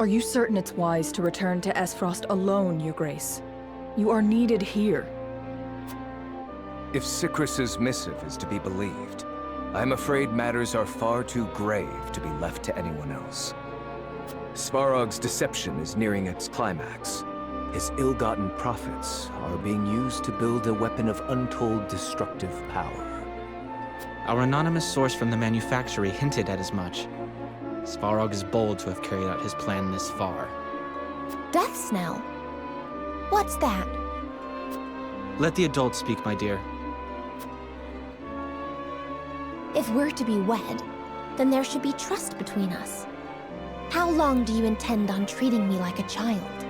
Are you certain it's wise to return to Esfrost alone, Your Grace? You are needed here. If Sikrus's missive is to be believed, I'm afraid matters are far too grave to be left to anyone else. Svarog's deception is nearing its climax. His ill-gotten profits are being used to build a weapon of untold destructive power. Our anonymous source from the manufactory hinted at as much. Svarog is bold to have carried out his plan this far. Death Snell? What's that? Let the adults speak, my dear. If we're to be wed, then there should be trust between us. How long do you intend on treating me like a child?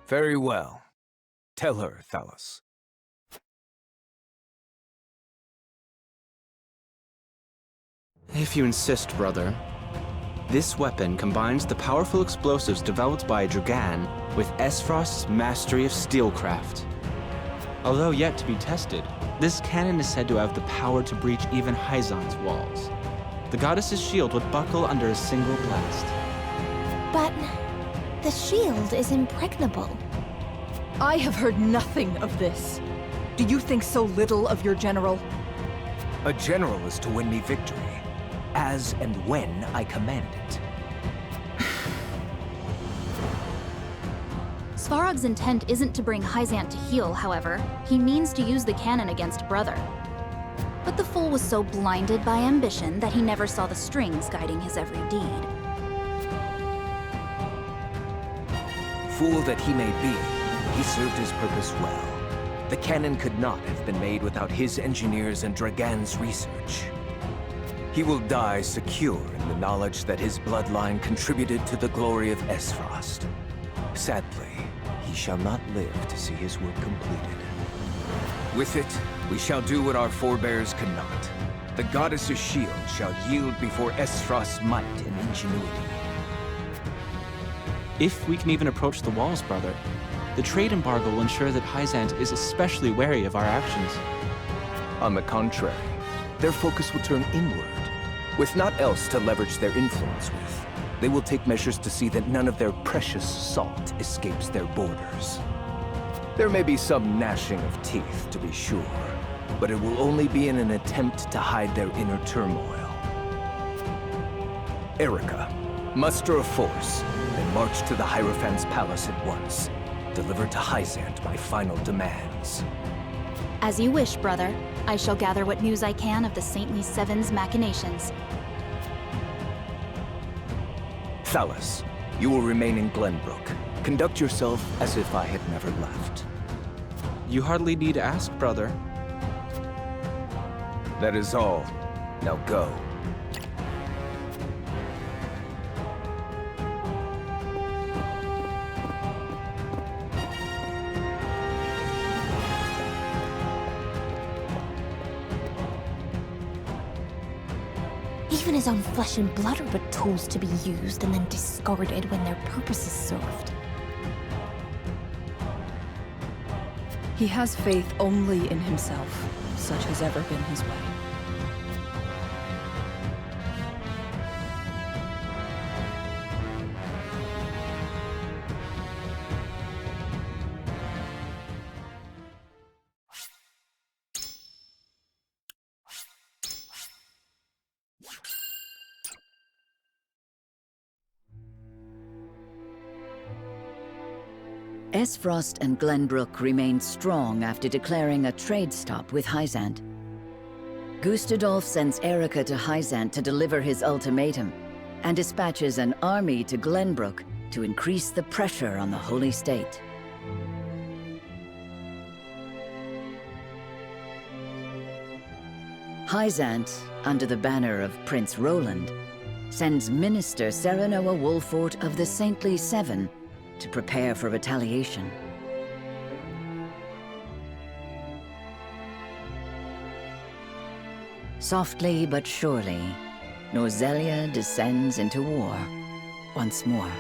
Very well. Tell her, Thalos. If you insist, brother. This weapon combines the powerful explosives developed by Dragan with Esfrost's mastery of steelcraft. Although yet to be tested, this cannon is said to have the power to breach even Hyzan's walls. The goddess's shield would buckle under a single blast. But the shield is impregnable. I have heard nothing of this. Do you think so little of your general? A general is to win me victory, as and when I command it. Svarog's intent isn't to bring Hyzant to heel, however. He means to use the cannon against Brother. But the fool was so blinded by ambition that he never saw the strings guiding his every deed. Fool that he may be, he served his purpose well. The cannon could not have been made without his engineers and Dragan's research. He will die secure in the knowledge that his bloodline contributed to the glory of Esfrost. Sadly, he shall not live to see his work completed. With it, we shall do what our forebears could not. The goddess's shield shall yield before Esfrost's might and ingenuity. If we can even approach the walls, brother, the trade embargo will ensure that Hyzant is especially wary of our actions. On the contrary, their focus will turn inward. With naught else to leverage their influence with, they will take measures to see that none of their precious salt escapes their borders. There may be some gnashing of teeth, to be sure, but it will only be in an attempt to hide their inner turmoil. Erica, muster a force, and march to the Hierophant's palace at once. Deliver to Hyzant my final demands. As you wish, brother. I shall gather what news I can of the Saintly Seven's machinations. Thalos, you will remain in Glenbrook. Conduct yourself as if I had never left. You hardly need ask, brother. That is all. Now go. Even his own flesh and blood are but tools to be used and then discarded when their purpose is served. He has faith only in himself. Such has ever been his way. Esfrost and Glenbrook remained strong after declaring a trade stop with Hyzant. Gustadolf sends Erica to Hyzant to deliver his ultimatum, and dispatches an army to Glenbrook to increase the pressure on the Holy State. Hyzant, under the banner of Prince Roland, sends Minister Serenoa Wolfort of the Saintly Seven to prepare for retaliation. Softly but surely, Nozelia descends into war once more.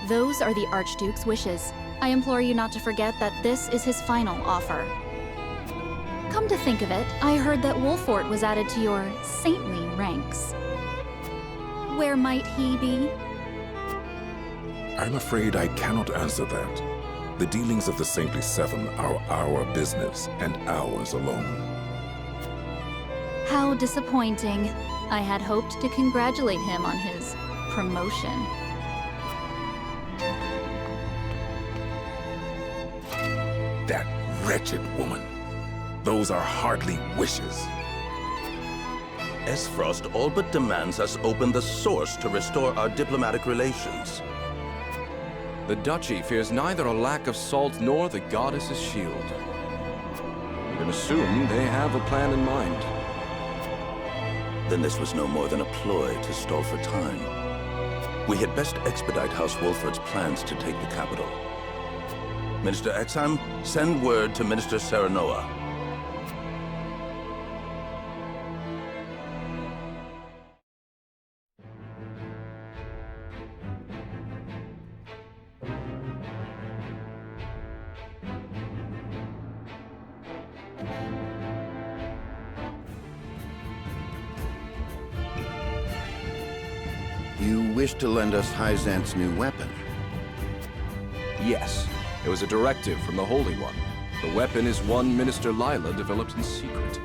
Those are the Archduke's wishes. I implore you not to forget that this is his final offer. Come to think of it, I heard that Wolfort was added to your saintly ranks. Where might he be? I'm afraid I cannot answer that. The dealings of the Saintly Seven are our business, and ours alone. How disappointing. I had hoped to congratulate him on his promotion. That wretched woman. Those are hardly wishes. Esfrost all but demands us open the source to restore our diplomatic relations. The Duchy fears neither a lack of salt nor the goddess's shield. You can assume they have a plan in mind. Then this was no more than a ploy to stall for time. We had best expedite House Wolfort's plans to take the capital. Minister Exham, send word to Minister Serenoa. You wish to lend us Hyzant's new weapon? Yes, it was a directive from the Holy One. The weapon is one Minister Lila developed in secret.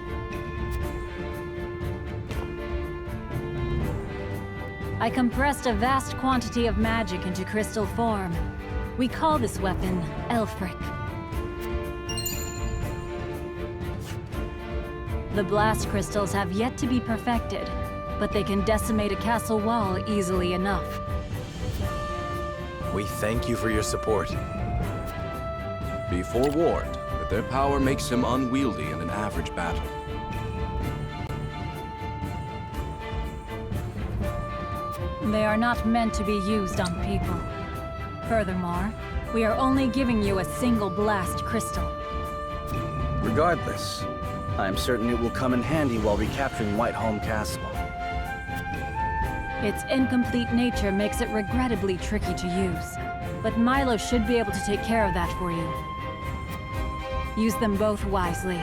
I compressed a vast quantity of magic into crystal form. We call this weapon Elfric. The blast crystals have yet to be perfected, but they can decimate a castle wall easily enough. We thank you for your support. Be forewarned that their power makes him unwieldy in an average battle. They are not meant to be used on people. Furthermore, we are only giving you a single blast crystal. Regardless, I am certain it will come in handy while recapturing Whiteholm Castle. Its incomplete nature makes it regrettably tricky to use, but Milo should be able to take care of that for you. Use them both wisely.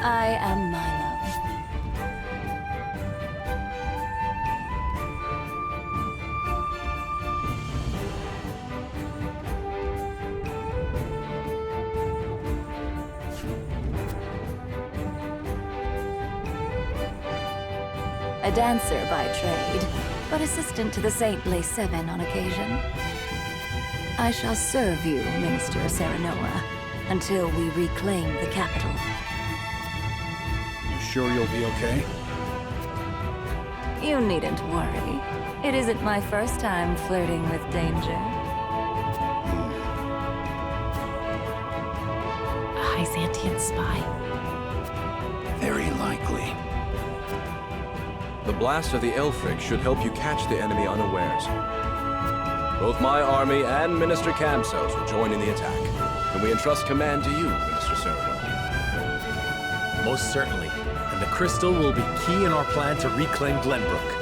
I am Milo. A dancer by trade, but assistant to the Saintly Seven on occasion. I shall serve you, Minister Serenoa, until we reclaim the capital. You sure you'll be okay? You needn't worry. It isn't my first time flirting with danger. A Hyzantian spy? Very likely. The blast of the Elfric should help you catch the enemy unawares. Both my army and Minister Kamsos will join in the attack. Can we entrust command to you, Minister Serenoa? Most certainly. And the crystal will be key in our plan to reclaim Glenbrook.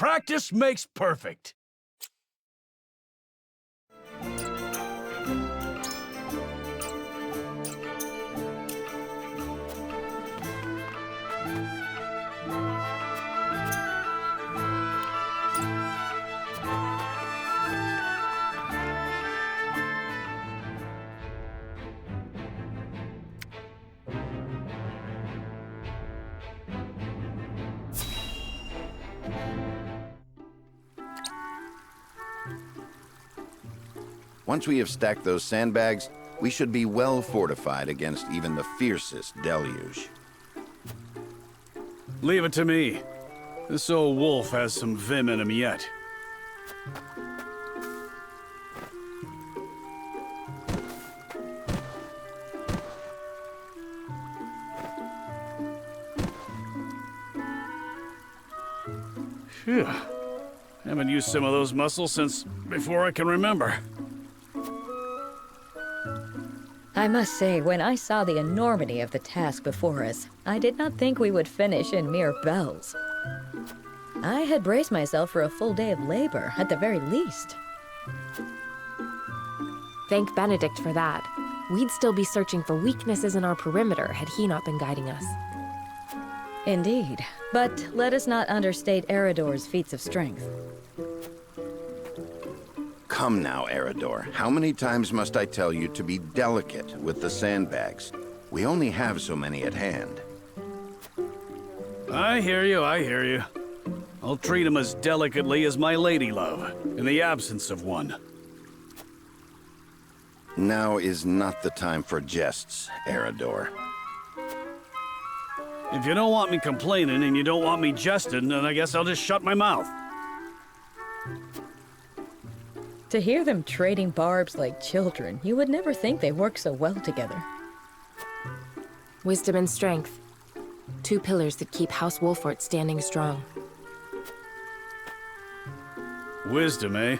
Practice makes perfect. Once we have stacked those sandbags, we should be well fortified against even the fiercest deluge. Leave it to me. This old wolf has some vim in him yet. Phew. Haven't used some of those muscles since before I can remember. I must say, when I saw the enormity of the task before us, I did not think we would finish in mere bells. I had braced myself for a full day of labor, at the very least. Thank Benedict for that. We'd still be searching for weaknesses in our perimeter had he not been guiding us. Indeed. But let us not understate Eredor's feats of strength. Come now, Eredor. How many times must I tell you to be delicate with the sandbags? We only have so many at hand. I hear you, I hear you. I'll treat him as delicately as my lady love, in the absence of one. Now is not the time for jests, Eredor. If you don't want me complaining and you don't want me jesting, then I guess I'll just shut my mouth. To hear them trading barbs like children, you would never think they work so well together. Wisdom and strength. Two pillars that keep House Wolfort standing strong. Wisdom, eh?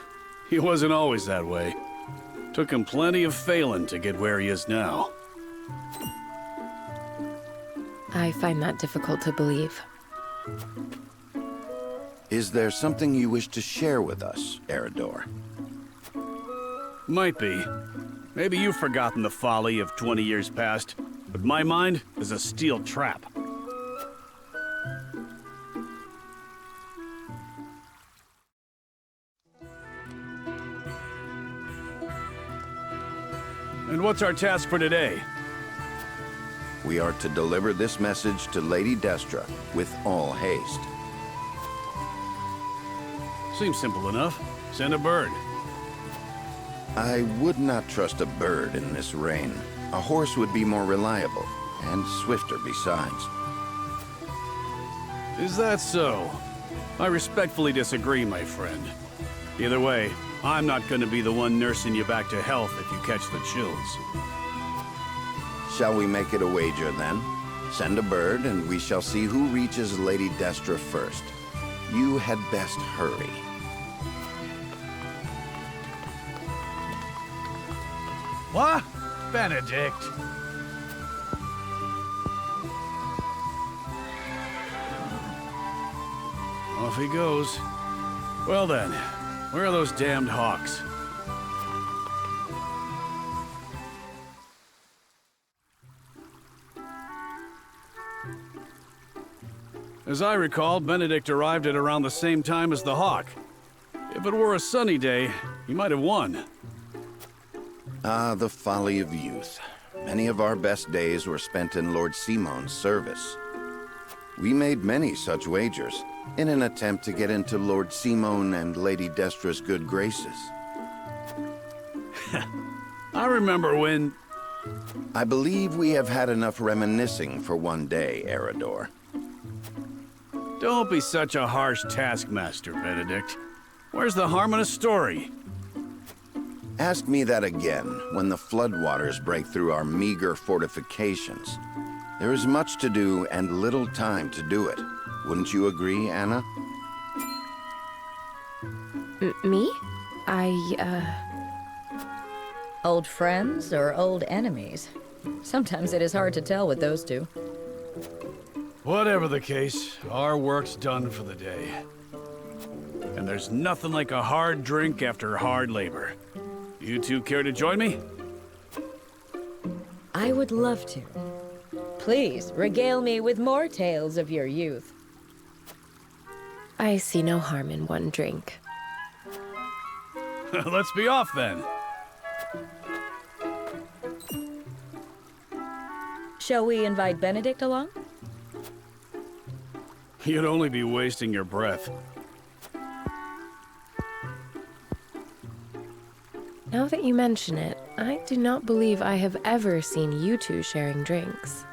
He wasn't always that way. Took him plenty of failing to get where he is now. I find that difficult to believe. Is there something you wish to share with us, Eredor? Might be. Maybe you've forgotten the folly of 20 years past, but my mind is a steel trap. And what's our task for today? We are to deliver this message to Lady Destra with all haste. Seems simple enough. Send a bird. I would not trust a bird in this rain. A horse would be more reliable, and swifter besides. Is that so? I respectfully disagree, my friend. Either way, I'm not going to be the one nursing you back to health if you catch the chills. Shall we make it a wager, then? Send a bird, and we shall see who reaches Lady Destra first. You had best hurry. What? Benedict. Off he goes. Well then, where are those damned hawks? As I recall, Benedict arrived at around the same time as the hawk. If it were a sunny day, he might have won. Ah, the folly of youth. Many of our best days were spent in Lord Simon's service. We made many such wagers, in an attempt to get into Lord Simon and Lady Destra's good graces. I remember when... I believe we have had enough reminiscing for one day, Eredor. Don't be such a harsh taskmaster, Benedict. Where's the harm in a story? Ask me that again when the floodwaters break through our meager fortifications. There is much to do and little time to do it. Wouldn't you agree, Anna? Me? Old friends or old enemies? Sometimes it is hard to tell with those two. Whatever the case, our work's done for the day. And there's nothing like a hard drink after hard labor. You two care to join me? I would love to. Please, regale me with more tales of your youth. I see no harm in one drink. Let's be off then. Shall we invite Benedict along? You'd only be wasting your breath. Now that you mention it, I do not believe I have ever seen you two sharing drinks.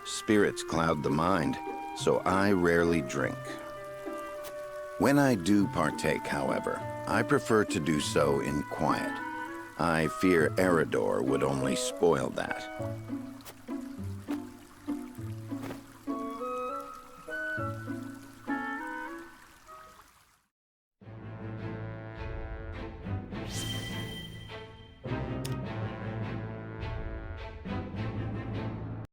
Spirits cloud the mind, so I rarely drink. When I do partake, however, I prefer to do so in quiet. I fear Eridor would only spoil that.